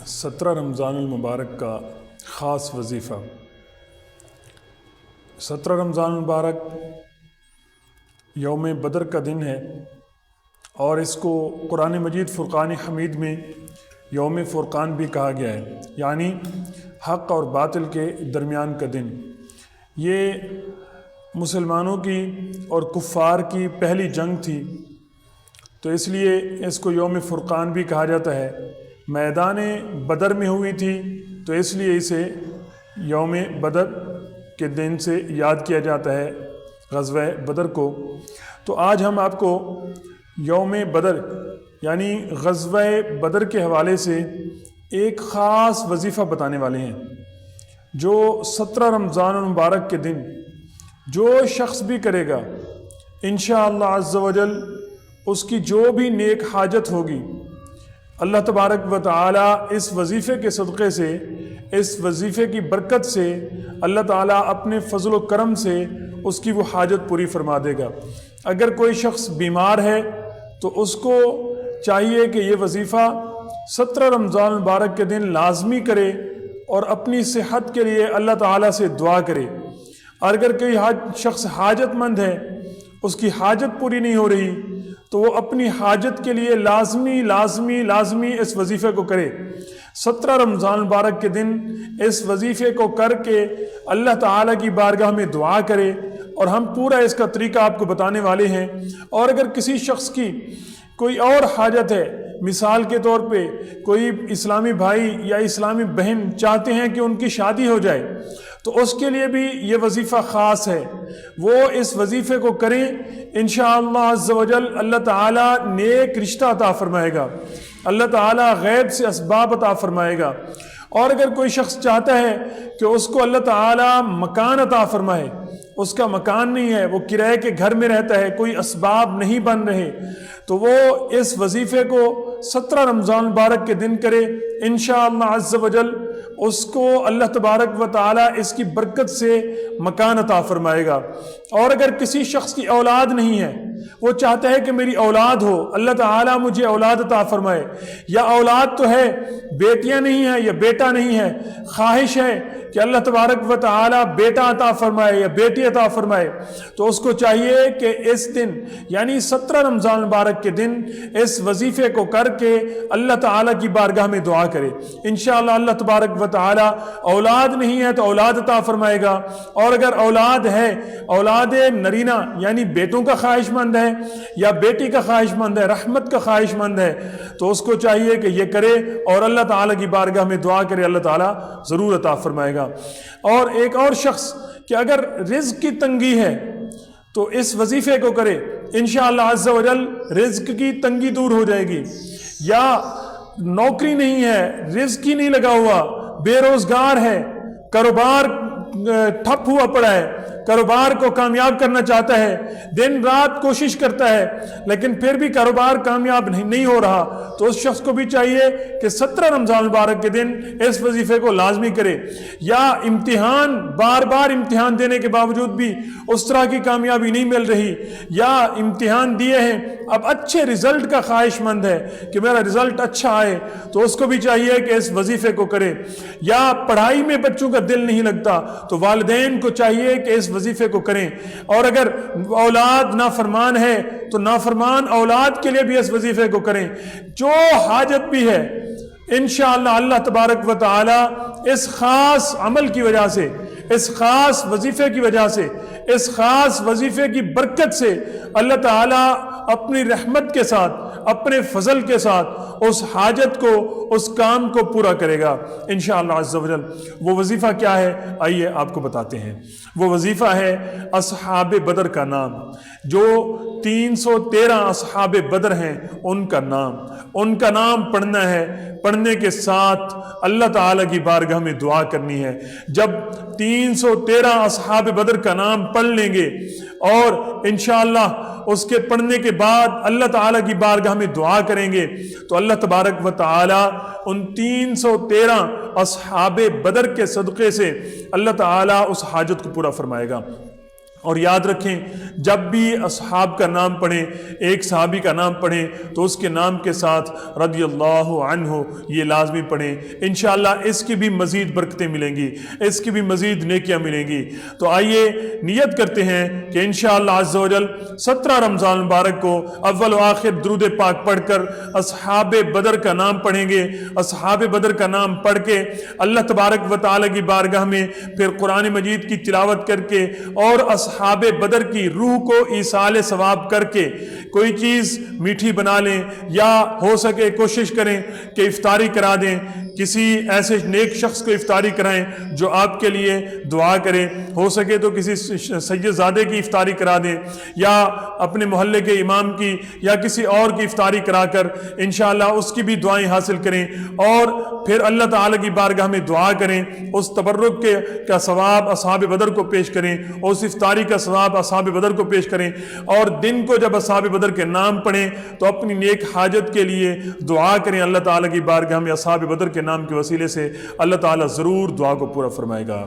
17 رمضان المبارک کا خاص وظیفہ۔ 17 رمضان المبارک یوم بدر کا دن ہے اور اس کو قرآن مجید فرقان حمید میں یوم فرقان بھی کہا گیا ہے، یعنی حق اور باطل کے درمیان کا دن۔ یہ مسلمانوں کی اور کفار کی پہلی جنگ تھی، تو اس لیے اس کو یوم فرقان بھی کہا جاتا ہے۔ میدان بدر میں ہوئی تھی، تو اس لیے اسے یوم بدر کے دن سے یاد کیا جاتا ہے، غزوہ بدر کو۔ تو آج ہم آپ کو یوم بدر یعنی غزوہ بدر کے حوالے سے ایک خاص وظیفہ بتانے والے ہیں، جو 17 رمضان المبارک کے دن جو شخص بھی کرے گا انشاءاللہ عز و جل اس کی جو بھی نیک حاجت ہوگی، اللہ تبارک و تعالی اس وظیفے کے صدقے سے، اس وظیفے کی برکت سے اللہ تعالیٰ اپنے فضل و کرم سے اس کی وہ حاجت پوری فرما دے گا۔ اگر کوئی شخص بیمار ہے تو اس کو چاہیے کہ یہ وظیفہ 17 رمضان المبارک کے دن لازمی کرے اور اپنی صحت کے لیے اللہ تعالیٰ سے دعا کرے۔ اور اگر کوئی شخص حاجت مند ہے، اس کی حاجت پوری نہیں ہو رہی، تو وہ اپنی حاجت کے لیے لازمی اس وظیفے کو کرے۔ 17 رمضان المبارک کے دن اس وظیفے کو کر کے اللہ تعالیٰ کی بارگاہ میں دعا کرے، اور ہم پورا اس کا طریقہ آپ کو بتانے والے ہیں۔ اور اگر کسی شخص کی کوئی اور حاجت ہے، مثال کے طور پہ کوئی اسلامی بھائی یا اسلامی بہن چاہتے ہیں کہ ان کی شادی ہو جائے، تو اس کے لیے بھی یہ وظیفہ خاص ہے، وہ اس وظیفے کو کریں، انشاءاللہ عز و جل اللہ تعالیٰ نیک رشتہ عطا فرمائے گا، اللہ تعالیٰ غیب سے اسباب عطا فرمائے گا۔ اور اگر کوئی شخص چاہتا ہے کہ اس کو اللہ تعالیٰ مکان عطا فرمائے، اس کا مکان نہیں ہے، وہ کرائے کے گھر میں رہتا ہے، کوئی اسباب نہیں بن رہے، تو وہ اس وظیفے کو 17 رمضان مبارک کے دن کرے، انشاءاللہ عز و جل اس کو اللہ تبارک و تعالیٰ اس کی برکت سے مکان عطا فرمائے گا۔ اور اگر کسی شخص کی اولاد نہیں ہے، وہ چاہتا ہے کہ میری اولاد ہو، اللہ تعالیٰ مجھے اولاد عطا فرمائے، یا اولاد تو ہے بیٹیاں نہیں ہیں یا بیٹا نہیں ہے، خواہش ہے کہ اللہ تبارک و تعالیٰ بیٹا عطا فرمائے یا بیٹی عطا فرمائے، تو اس کو چاہیے کہ اس دن یعنی 17 رمضان مبارک کے دن اس وظیفے کو کر کے اللہ تعالیٰ کی بارگاہ میں دعا کرے۔ انشاءاللہ اللہ تبارک و تعالیٰ اولاد نہیں ہے تو اولاد عطا فرمائے گا، اور اگر اولاد ہے، اولاد نرینہ یعنی بیٹوں کا خواہش مند ہے یا بیٹی کا خواہش مند ہے، رحمت کا خواہش مند ہے، تو اس کو چاہیے کہ یہ کرے اور اللہ تعالیٰ کی بارگاہ میں دعا کرے، اللہ تعالیٰ ضرور عطا فرمائے گا۔ اور ایک اور شخص کہ اگر رزق کی تنگی ہے تو اس وظیفے کو کرے، انشاءاللہ عز و جل رزق کی تنگی دور ہو جائے گی۔ یا نوکری نہیں ہے، رزق ہی نہیں لگا ہوا، بے روزگار ہے، کاروبار ٹھپ ہوا پڑا ہے، کاروبار کو کامیاب کرنا چاہتا ہے، دن رات کوشش کرتا ہے لیکن پھر بھی کاروبار کامیاب نہیں ہو رہا، تو اس شخص کو بھی چاہیے کہ 17 رمضان مبارک کے دن اس وظیفے کو لازمی کرے۔ یا امتحان، بار بار امتحان دینے کے باوجود بھی اس طرح کی کامیابی نہیں مل رہی، یا امتحان دیے ہیں اب اچھے رزلٹ کا خواہش مند ہے کہ میرا رزلٹ اچھا آئے، تو اس کو بھی چاہیے کہ اس وظیفے کو کرے۔ یا پڑھائی میں بچوں کا دل نہیں لگتا، تو والدین کو چاہیے کہ اس وظیفے کو کریں۔ اور اگر اولاد نافرمان ہے تو نافرمان اولاد کے لیے بھی اس وظیفے کو کریں۔ جو حاجت بھی ہے انشاءاللہ اللہ تبارک و تعالی اس خاص عمل کی وجہ سے، اس خاص وظیفے کی وجہ سے، اس خاص وظیفے کی برکت سے اللہ تعالیٰ اپنی رحمت کے ساتھ، اپنے فضل کے ساتھ اس حاجت کو، اس کام کو پورا کرے گا انشاءاللہ عز و جل۔ وہ وظیفہ کیا ہے؟ آئیے آپ کو بتاتے ہیں۔ وہ وظیفہ ہے اصحاب بدر کا نام، جو 313 اصحاب بدر ہیں ان کا نام پڑھنا ہے۔ پڑھنے کے ساتھ اللہ تعالیٰ کی بارگاہ میں دعا کرنی ہے۔ جب 313 اصحاب بدر کا نام پڑھ لیں گے اور انشاءاللہ اس کے پڑھنے کے بعد اللہ تعالیٰ کی بارگاہ میں دعا کریں گے، تو اللہ تبارک و تعالیٰ ان 313 اصحاب بدر کے صدقے سے اللہ تعالیٰ اس حاجت کو پورا فرمائے گا۔ اور یاد رکھیں جب بھی اصحاب کا نام پڑھیں، ایک صحابی کا نام پڑھیں تو اس کے نام کے ساتھ رضی اللہ عنہ یہ لازمی پڑھیں، انشاءاللہ اس کی بھی مزید برکتیں ملیں گی، اس کی بھی مزید نیکیاں ملیں گی۔ تو آئیے نیت کرتے ہیں کہ انشاءاللہ عز و جل 17 رمضان مبارک کو اول و آخر درود پاک پڑھ کر اصحاب بدر کا نام پڑھیں گے، اصحاب بدر کا نام پڑھ کے اللہ تبارک و تعالیٰ کی بارگاہ میں پھر قرآن مجید کی تلاوت کر کے اور اصحاب بدر کی روح کو ایصال ثواب کر کے کوئی چیز میٹھی بنا لیں، یا ہو سکے کوشش کریں کہ افطاری کرا دیں، کسی ایسے نیک شخص کو افطاری کرائیں جو آپ کے لیے دعا کرے، ہو سکے تو کسی سید زادے کی افطاری کرا دیں، یا اپنے محلے کے امام کی یا کسی اور کی افطاری کرا کر انشاءاللہ اس کی بھی دعائیں حاصل کریں، اور پھر اللہ تعالیٰ کی بارگاہ میں دعا کریں، اس تبرک کا ثواب اصحاب بدر کو پیش کریں، اس افطاری کا ثواب اصحاب بدر کو پیش کریں، اور دن کو جب اصحاب بدر کے نام پڑھیں تو اپنی نیک حاجت کے لیے دعا کریں اللہ تعالیٰ کی بارگاہ میں، اصحاب بدر کے نام کے وسیلے سے اللہ تعالیٰ ضرور دعا کو پورا فرمائے گا۔